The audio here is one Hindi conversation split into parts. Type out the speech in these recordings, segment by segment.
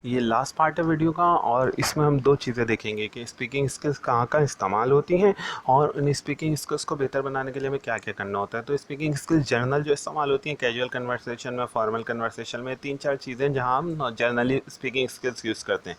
ये लास्ट पार्ट है वीडियो का और इसमें हम दो चीज़ें देखेंगे कि स्पीकिंग स्किल्स कहाँ कहाँ इस्तेमाल होती हैं और उन स्पीकिंग स्किल्स को बेहतर बनाने के लिए हमें क्या क्या करना होता है। तो स्पीकिंग स्किल्स जर्नल जो इस्तेमाल होती हैं कैजुअल कन्वर्सेशन में, फॉर्मल कन्वर्सेशन में, तीन चार चीज़ें जहाँ हम जर्नली स्पीकिंग स्किल्स यूज़ करते हैं।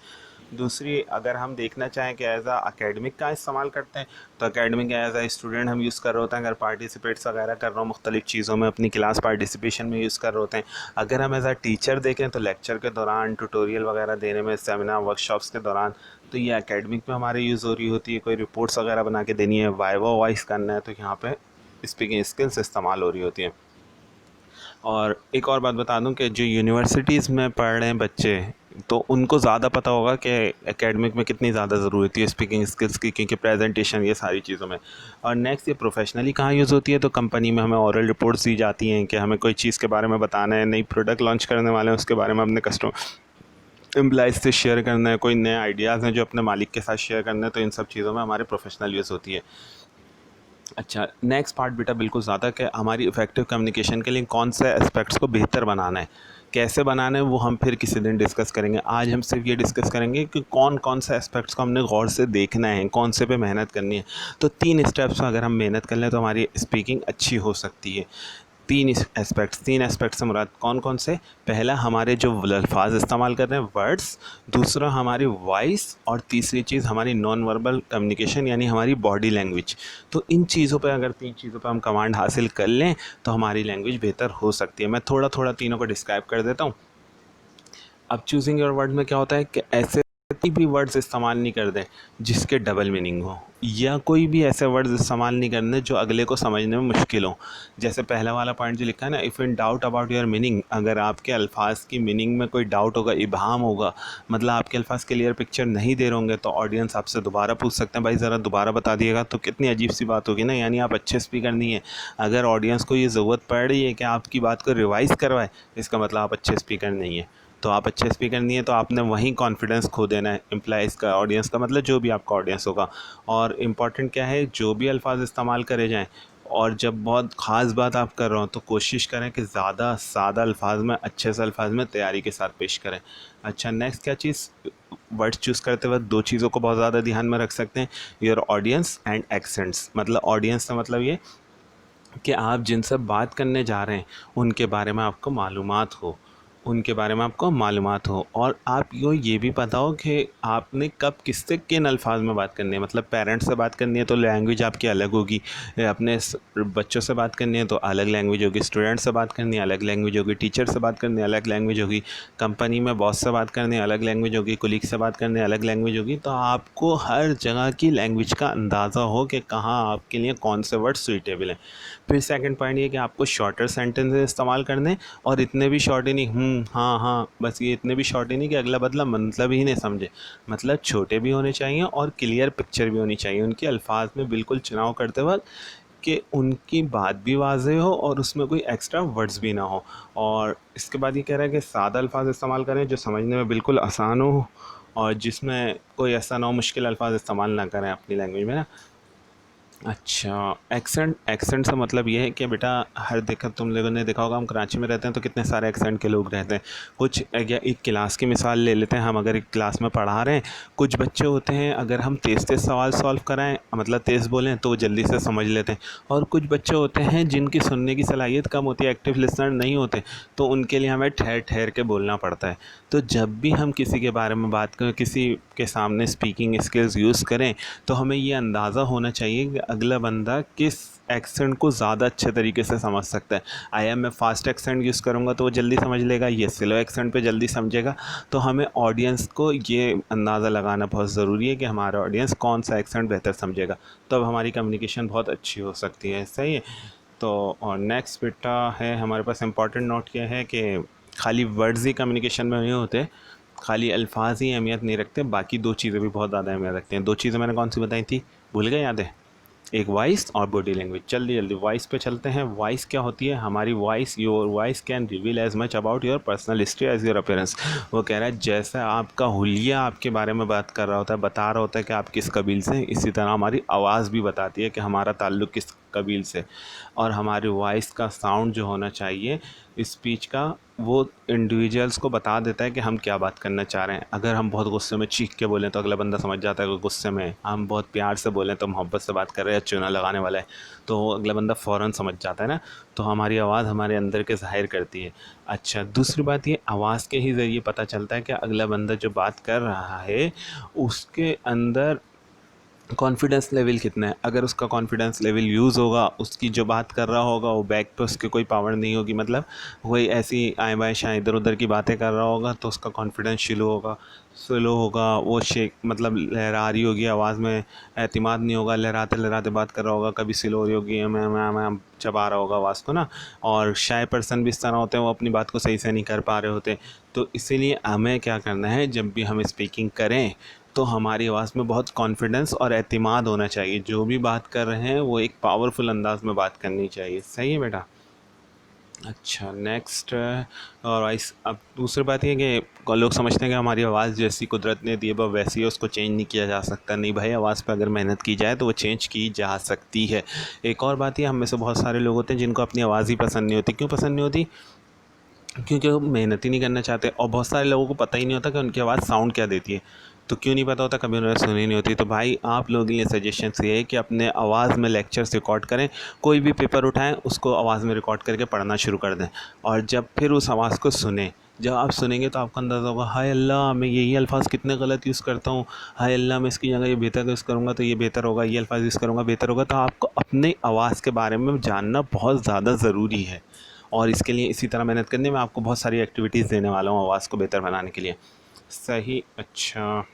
दूसरी, अगर हम देखना चाहें कि एज आ अकेडमिक का इस्तेमाल करते हैं तो अकेडमिक एज आ स्टूडेंट हम यूज़ कर रहे होते हैं। अगर पार्टिसिपेट्स वगैरह कर रहे हो मुख्तलिफ़ चीज़ों में, अपनी क्लास पार्टिसिपेशन में यूज़ कर रहे होते हैं। अगर हम एज आ टीचर देखें तो लेक्चर के दौरान, ट्यूटोरियल वगैरह देने में, सेमिनार वर्कशॉप्स के दौरान, तो ये एकेडमिक में हमारे यूज़ हो रही होती है। कोई रिपोर्ट्स वगैरह बना के देनी है, वाइवा वॉइस करना है, तो यहाँ पे स्पीकिंग स्किल्स इस्तेमाल हो रही होती हैं। और एक और बात बता दूं कि जो यूनिवर्सिटीज़ में पढ़ रहे हैं बच्चे, तो उनको ज़्यादा पता होगा कि एकेडमिक में कितनी ज़्यादा ज़रूरत है स्पीकिंग स्किल्स की, क्योंकि प्रेजेंटेशन ये सारी चीज़ों में। और नेक्स्ट, ये प्रोफेशनली कहाँ यूज़ होती है, तो कंपनी में हमें ओरल रिपोर्ट्स दी जाती हैं कि हमें कोई चीज़ के बारे में बताना है, नई प्रोडक्ट लॉन्च करने वाले हैं, उसके बारे में अपने कस्टमर एम्प्लॉइज़ से शेयर करना है, कोई नए आइडियाज़ हैं जो अपने मालिक के साथ शेयर करना है, तो इन सब चीज़ों में हमारे प्रोफेशनल यूज़ होती है। अच्छा, नेक्स्ट पार्ट बेटा बिल्कुल ज़्यादा कि हमारी इफ़ेक्टिव कम्युनिकेशन के लिए कौन से एस्पेक्ट्स को बेहतर बनाना है, कैसे बनाना है, वो हम फिर किसी दिन डिस्कस करेंगे। आज हम सिर्फ ये डिस्कस करेंगे कि कौन कौन से एस्पेक्ट्स को हमने गौर से देखना है, कौन से पे मेहनत करनी है। तो तीन स्टेप्स में अगर हम मेहनत कर लें तो हमारी स्पीकिंग अच्छी हो सकती है। तीन एस्पेक्ट्स से मुराद कौन कौन से? पहला, हमारे जो अल्फाज इस्तेमाल कर रहे हैं, वर्ड्स। दूसरा, हमारी वॉइस। और तीसरी चीज़, हमारी नॉन वर्बल कम्युनिकेशन यानी हमारी बॉडी लैंग्वेज। तो इन चीज़ों पे, अगर तीन चीज़ों पे हम कमांड हासिल कर लें तो हमारी लैंग्वेज बेहतर हो सकती है। मैं थोड़ा थोड़ा तीनों को डिस्क्राइब कर देता हूँ। अब चूजिंग योर वर्ड में क्या होता है कि ऐसे कोई भी वर्ड्स इस्तेमाल नहीं कर दें जिसके डबल मीनिंग हो, या कोई भी ऐसे वर्ड्स इस्तेमाल नहीं करने जो अगले को समझने में मुश्किल हो। जैसे पहला वाला पॉइंट जो लिखा है ना, if in doubt about your meaning, अगर आपके अल्फाज की मीनिंग में कोई डाउट होगा, इबहम होगा, मतलब आपके अल्फाज क्लियर पिक्चर नहीं दे रहे होंगे, तो ऑडियंस आपसे दोबारा पूछ सकते हैं, भाई ज़रा दोबारा बता दिएगा। तो कितनी अजीब सी बात होगी ना, यानी आप अच्छे स्पीकर नहीं है। अगर ऑडियंस को ये ज़रूरत पड़ रही है कि आपकी बात को रिवाइज़ करवाए, इसका मतलब आप अच्छे स्पीकर नहीं है। तो आप अच्छे स्पीकर नहीं है तो आपने वहीं कॉन्फिडेंस खो देना है एम्प्लॉइज़ का, ऑडियंस का, मतलब जो भी आपका ऑडियंस होगा। और इम्पॉर्टेंट क्या है, जो भी अल्फाज इस्तेमाल करे जाएँ, और जब बहुत ख़ास बात आप कर रहे हो तो कोशिश करें कि ज़्यादा सादा अल्फाज में, अच्छे से अल्फाज में तैयारी के साथ पेश करें। अच्छा, नेक्स्ट क्या चीज़, वर्ड्स चूज़ करते वक्त दो चीज़ों को बहुत ज़्यादा ध्यान में रख सकते हैं, योर ऑडियंस एंड एक्सेंट्स। मतलब ऑडियंस का मतलब ये कि आप जिनसे बात करने जा रहे हैं उनके बारे में आपको मालूमात हो, उनके बारे में आपको मालूमात हो, और आप ये भी पता हो कि आपने कब किससे किन अल्फाज में बात करनी है। मतलब पेरेंट्स से बात करनी है तो लैंग्वेज आपकी अलग होगी, अपने बच्चों से बात करनी है तो अलग लैंग्वेज होगी, स्टूडेंट से बात करनी है अलग लैंग्वेज होगी, टीचर से बात करनी है अलग लैंग्वेज होगी, कंपनी में बॉस से बात करनी है अलग लैंग्वेज होगी, कोलीग से बात करनी है अलग लैंग्वेज होगी। तो आपको हर जगह की लैंग्वेज का अंदाज़ा हो कि कहाँ आपके लिए कौन से वर्ड सूटेबल हैं। फिर सेकंड पॉइंट ये कि आपको शॉर्टर सेंटेंसेस इस्तेमाल करने, और इतने भी शॉर्ट ही नहीं, हाँ हाँ बस, ये इतने भी शॉर्ट ही नहीं कि अगला बदला मतलब ही नहीं समझे। मतलब छोटे भी होने चाहिए और क्लियर पिक्चर भी होनी चाहिए उनके अल्फाज में, बिल्कुल चुनाव करते वक्त, कि उनकी बात भी वाज़ेह हो और उसमें कोई एक्स्ट्रा वर्ड्स भी ना हो। और इसके बाद ये कह रहा है कि सादा अल्फाज इस्तेमाल करें जो समझने में बिल्कुल आसान हो, और जिसमें कोई ऐसा ना हो, मुश्किल अल्फाज इस्तेमाल ना करें अपनी लैंग्वेज में ना। अच्छा, एक्सेंट से मतलब ये है कि बेटा, हर देखा तुम लोगों ने देखा होगा, हम कराची में रहते हैं तो कितने सारे एक्सेंट के लोग रहते हैं। कुछ, या एक क्लास की मिसाल ले लेते हैं हम, अगर एक क्लास में पढ़ा रहे हैं, कुछ बच्चे होते हैं अगर हम तेज़ तेज़ सवाल सॉल्व कराएं, मतलब तेज़ बोलें, तो वो जल्दी से समझ लेते हैं। और कुछ बच्चे होते हैं जिनकी सुनने की सलाहियत कम होती है, एक्टिव लिसनर नहीं होते, तो उनके लिए हमें ठहर ठहर के बोलना पड़ता है। तो जब भी हम किसी के बारे में बात करें, किसी के सामने स्पीकिंग स्किल्स यूज़ करें, तो हमें ये अंदाज़ा होना चाहिए कि अगला बंदा किस एक्सेंट को ज़्यादा अच्छे तरीके से समझ सकता है। आया मैं फ़ास्ट एक्सेंट यूज़ करूँगा तो वो जल्दी समझ लेगा, ये स्लो एक्सेंट पे जल्दी समझेगा। तो हमें ऑडियंस को ये अंदाज़ा लगाना बहुत ज़रूरी है कि हमारा ऑडियंस कौन सा एक्सेंट बेहतर समझेगा, तब हमारी कम्युनिकेशन बहुत अच्छी हो सकती है। सही है। तो और नेक्स्ट बेटा है हमारे पास इम्पॉर्टेंट नोट ये है कि खाली वर्ड्स ही कम्युनिकेशन में नहीं होते, खाली अल्फाज ही अहमियत नहीं रखते, बाकी दो चीज़ें भी बहुत ज़्यादा अहमियत रखते हैं। दो चीज़ें मैंने कौन सी बताई थी, भूल गए, याद है? एक वॉइस और बॉडी लैंग्वेज। जल्दी जल्दी वॉइस पे चलते हैं। वॉइस क्या होती है हमारी? Voice, your voice can reveal as much about your personal history as your appearance. वो कह रहा है जैसा आपका हुलिया आपके बारे में बात कर रहा होता है, बता रहा होता है कि आप किस कबील से हैं, इसी तरह हमारी आवाज़ भी बताती है कि हमारा ताल्लुक़ किस कबील से। और हमारी वॉइस का साउंड जो होना चाहिए स्पीच का, वो इंडिविजुअल्स को बता देता है कि हम क्या बात करना चाह रहे हैं। अगर हम बहुत गुस्से में चीख के बोलें तो अगला बंदा समझ जाता है कि गुस्से में, हम बहुत प्यार से बोलें तो मोहब्बत से बात कर रहे हैं, चूना लगाने वाला है, तो अगला बंदा फ़ौरन समझ जाता है ना। तो हमारी आवाज़ हमारे अंदर के ज़ाहिर करती है। अच्छा, दूसरी बात ये आवाज़ के ही ज़रिए पता चलता है कि अगला बंदा जो बात कर रहा है उसके अंदर कॉन्फिडेंस लेवल कितना है। अगर उसका कॉन्फिडेंस लेवल यूज़ होगा, उसकी जो बात कर रहा होगा वो बैक पे उसके कोई पावर नहीं होगी, मतलब वही ऐसी आए बाएँ शाएँ इधर उधर की बातें कर रहा होगा, तो उसका कॉन्फिडेंस स्लो होगा, वो शेक मतलब लहरा रही होगी आवाज़ में, एतमाद नहीं होगा, लहराते लहराते बात कर रहा होगा, कभी स्लो हो रही होगी, मैं चबा रहा होगा आवाज़ को ना। और शाय पर्सन भी इस तरह होते हैं, वो अपनी बात को सही से नहीं कर पा रहे होते। तो इसीलिए हमें क्या करना है, जब भी हम स्पीकिंग करें तो हमारी आवाज़ में बहुत कॉन्फिडेंस और एतमाद होना चाहिए। जो भी बात कर रहे हैं वो एक पावरफुल अंदाज में बात करनी चाहिए। सही है बेटा। अच्छा, नेक्स्ट और इस अब दूसरी बात ये कि लोग समझते हैं कि हमारी आवाज़ जैसी कुदरत ने दी है वो वैसी है, उसको चेंज नहीं किया जा सकता। नहीं भाई, आवाज़ पे अगर मेहनत की जाए तो वो चेंज की जा सकती है। एक और बात ये, हम में से बहुत सारे लोग होते हैं जिनको अपनी आवाज़ ही पसंद नहीं होती। क्यों पसंद नहीं होती? क्योंकि वो मेहनत ही नहीं करना चाहते, और बहुत सारे लोगों को पता ही नहीं होता कि उनकी आवाज़ साउंड क्या देती है। तो क्यों नहीं पता होता? कभी उन्होंने सुनी नहीं होती। तो भाई आप लोगों के लिए सजेशन ये है कि अपने आवाज़ में लेक्चर्स रिकॉर्ड करें। कोई भी पेपर उठाएं, उसको आवाज़ में रिकॉर्ड करके पढ़ना शुरू कर दें, और जब फिर उस आवाज़ को सुने, जब आप सुनेंगे तो आपको अंदाज़ा होगा, हाय अल्लाह मैं यही अल्फ़ाज़ कितने गलत यूज़ करता हूँ, हाय अल्लाह मैं इसकी जगह ये बेहतर यूज़ करूँगा तो ये बेहतर होगा, ये अल्फ़ाज़ यूज़ करूँगा बेहतर होगा। तो आपको अपने आवाज़ के बारे में जानना बहुत ज़्यादा ज़रूरी है, और इसके लिए इसी तरह मेहनत करनी। मैं आपको बहुत सारी एक्टिविटीज़ देने वाला हूँ आवाज़ को बेहतर बनाने के लिए। सही। अच्छा,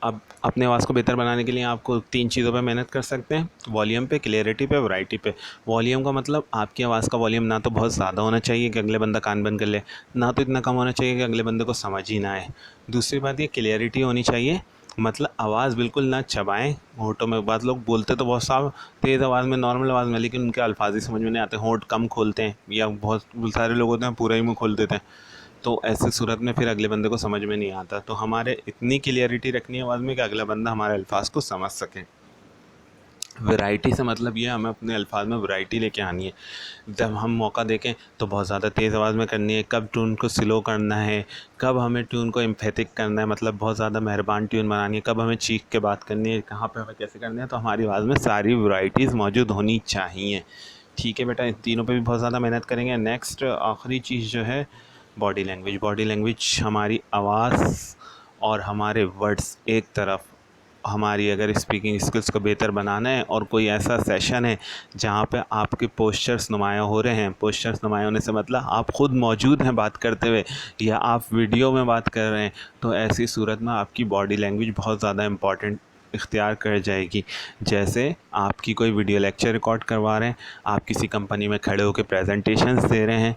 अब अपने आवाज़ को बेहतर बनाने के लिए आपको 3 चीज़ों पे मेहनत कर सकते हैं, वॉल्यूम पे, क्लैरिटी पे, वैरायटी पे। वॉल्यूम का मतलब आपकी आवाज़ का वॉल्यूम ना तो बहुत ज़्यादा होना चाहिए कि अगले बंदा कान बंद कर ले, ना तो इतना कम होना चाहिए कि अगले बंदे को समझ ही ना आए। दूसरी बात ये क्लैरिटी होनी चाहिए, मतलब आवाज़ बिल्कुल ना चबाएँ होंठों में। बाद लोग बोलते तो बहुत साफ तेज़ आवाज़ में, नॉर्मल आवाज़ में, लेकिन उनके अल्फाज ही समझ में नहीं आते, होंठ कम खोलते हैं, या बहुत सारे लोग होते हैं पूरा ही मुँह खोल देते हैं। तो ऐसे सूरत में फिर अगले बंदे को समझ में नहीं आता। तो हमारे इतनी क्लियरिटी रखनी है आवाज़ में कि अगला बंदा हमारे अल्फाज को समझ सके। वैरायटी से मतलब ये हमें अपने अल्फाज में वैरायटी लेके आनी है। जब हम मौका देखें तो बहुत ज़्यादा तेज़ आवाज़ में करनी है, कब ट्यून को स्लो करना है, कब हमें ट्यून को एम्फेटिक करना है, मतलब बहुत ज़्यादा मेहरबान ट्यून बनानी है, कब हमें चीख के बात करनी है, कहाँ पे हमें कैसे करनी है। तो हमारी आवाज़ में सारी वैराइटीज़ मौजूद होनी चाहिए। ठीक है बेटा, इन तीनों पे भी बहुत ज़्यादा मेहनत करेंगे। नेक्स्ट आखिरी चीज़ जो है बॉडी लैंग्वेज। बॉडी लैंग्वेज हमारी आवाज़ और हमारे वर्ड्स एक तरफ। हमारी अगर स्पीकिंग स्किल्स को बेहतर बनाना है और कोई ऐसा सेशन है जहाँ पे आपके पोस्चर्स नुमायाँ हो रहे हैं, पोस्चर्स नुमायाँ होने से मतलब आप ख़ुद मौजूद हैं बात करते हुए, या आप वीडियो में बात कर रहे हैं, तो ऐसी सूरत में आपकी बॉडी लैंग्वेज बहुत ज़्यादा इम्पॉर्टेंट इख्तियार कर जाएगी। जैसे आपकी कोई वीडियो लेक्चर रिकॉर्ड करवा रहे हैं, आप किसी कंपनी में खड़े होकर प्रेजेंटेशंस दे रहे हैं,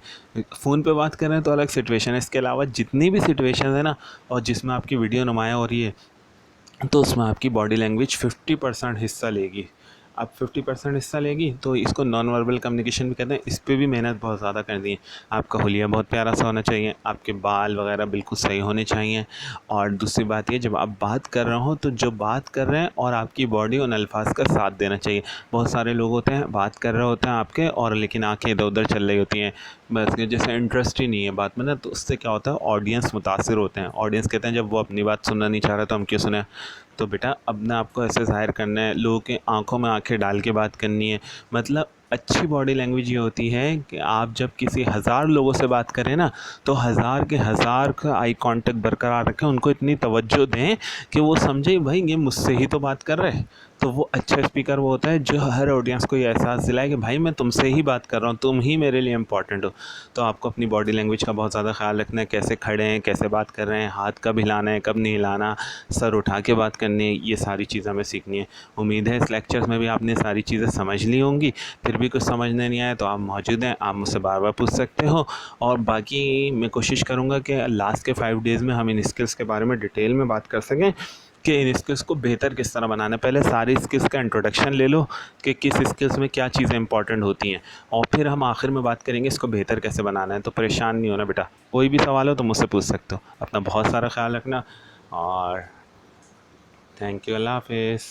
फ़ोन पे बात कर रहे हैं तो अलग सिचुएशन है। इसके अलावा जितनी भी सिचुएशन है ना, और जिसमें आपकी वीडियो नुमायाँ हो रही है, तो उसमें आपकी बॉडी लैंग्वेज 50% हिस्सा लेगी। अब 50% हिस्सा लेगी तो इसको नॉन वर्बल कम्युनिकेशन भी कहते हैं। इस पे भी मेहनत बहुत ज़्यादा करनी है। आपका हुलिया बहुत प्यारा सा होना चाहिए, आपके बाल वगैरह बिल्कुल सही होने चाहिए। और दूसरी बात ये, जब आप बात कर रहे हो तो जो बात कर रहे हैं और आपकी बॉडी उन अल्फाज का साथ देना चाहिए। बहुत सारे लोग होते हैं बात कर रहे होते हैं आपके, और लेकिन आंखें इधर उधर चल रही होती हैं, बस जैसे इंटरेस्ट ही नहीं है बात में ना। तो उससे क्या होता है, ऑडियंस मुतासिर होते हैं। ऑडियंस कहते हैं जब वो अपनी बात सुनना नहीं चाह रहा तो हम क्यों सुने। तो बेटा अब ना आपको ऐसे ज़ाहिर करना है, लोगों के आंखों में आंखें डाल के बात करनी है। मतलब अच्छी बॉडी लैंग्वेज ये होती है कि आप जब किसी हज़ार लोगों से बात करें ना, तो हज़ार के हज़ार का आई कांटेक्ट बरकरार रखें, उनको इतनी तवज्जो दें कि वो समझे भाई ये मुझसे ही तो बात कर रहे हैं। तो वो अच्छा स्पीकर वो होता है जो हर ऑडियंस को ये एहसास दिलाए कि भाई मैं तुमसे ही बात कर रहा हूँ, तुम ही मेरे लिए इम्पॉर्टेंट हो। तो आपको अपनी बॉडी लैंग्वेज का बहुत ज़्यादा ख्याल रखना है, कैसे खड़े हैं, कैसे बात कर रहे हैं, हाथ कब हिलाना है, कब नहीं हिलाना, सर उठा के बात करनी है, ये सारी चीज़ें हमें सीखनी है। उम्मीद है इस लेक्चर्स में भी आपने सारी चीज़ें समझ ली होंगी। फिर भी कुछ समझने नहीं आया तो आप मौजूद हैं, आप मुझसे बार बार पूछ सकते हो। और बाकी मैं कोशिश करूँगा कि लास्ट के 5 डेज़ में हम इन स्किल्स के बारे में डिटेल में बात कर सकें कि इन स्किल्स को बेहतर किस तरह बनाना है। पहले सारी स्किल्स का इंट्रोडक्शन ले लो कि किस स्किल्स में क्या चीज़ें इंपॉर्टेंट होती हैं, और फिर हम आखिर में बात करेंगे इसको बेहतर कैसे बनाना है। तो परेशान नहीं होना बेटा, कोई भी सवाल हो तो मुझसे पूछ सकते हो। अपना बहुत सारा ख्याल रखना, और थैंक यू। अल्लाह हाफिज़।